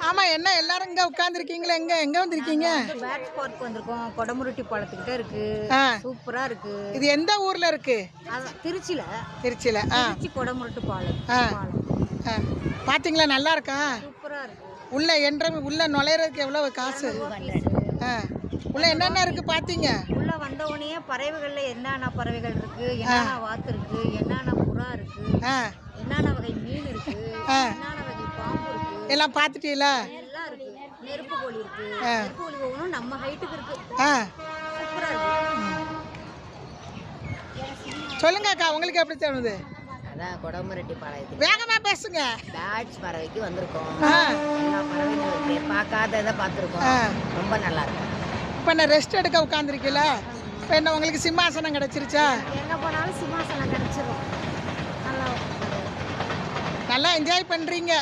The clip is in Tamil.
ஆமா, என்ன எல்லாரும் இங்க உட்கார்ந்துருக்கீங்களா? எங்க வந்திருக்கீங்க? பேட்ஸ் பார்க் வந்திருக்கோம். கொடமுருட்டி பாலத்துக்கிட்ட இருக்கு. சூப்பரா இருக்கு. இது எந்த ஊர்ல இருக்கு? திருச்சியில. திருச்சி கொடமுருட்டி பாலம். பாத்தீங்களா, நல்லா இருக்கா? சூப்பரா இருக்கு. உள்ள நுழையறதுக்கு எவ்வளவு காசு? உள்ள என்னென்ன இருக்கு பாத்தீங்க? உள்ள வந்த உடனே பறவைகள்ல என்னென்ன பறவைகள் இருக்கு, என்னென்ன வாத்து இருக்கு, என்னென்ன புறா இருக்கு, என்னென்ன வகை மீன் இருக்கு, என்னென்ன வகை பாம்பு இருக்கு, எல்லாம் பாத்துட்டீங்களா? எல்லாம் இருக்கு. நெருப்பு கோழி இருக்கு. நெருப்பு கோழி ஒவ்வொன்றும் நம்ம ஹைட்டுக்கு இருக்கு. சூப்பரா இருக்கு. சொல்லுங்க அக்கா, உங்களுக்கு எப்படி தோணுது? அதான் கொடமுருட்டி பாளையத்துக்கு வேகமா பேசுங்க. பேட்ஸ் பறவைக்கு வந்திருக்கோம். எல்லா பறவைகளும் இருக்கு. பார்க்காததை பார்த்துருக்கோம். ரொம்ப நல்லா இருக்கு. இப்போ நான் ரெஸ்ட் எடுக்க உட்காந்துருக்கீல, இப்போ என்ன உங்களுக்கு சிம்மாசனம் கிடைச்சிருச்சா? எங்கே போனாலும் சிம்மாசனம் கிடைச்சிரும். நல்லா நல்லா என்ஜாய் பண்ணுறீங்க.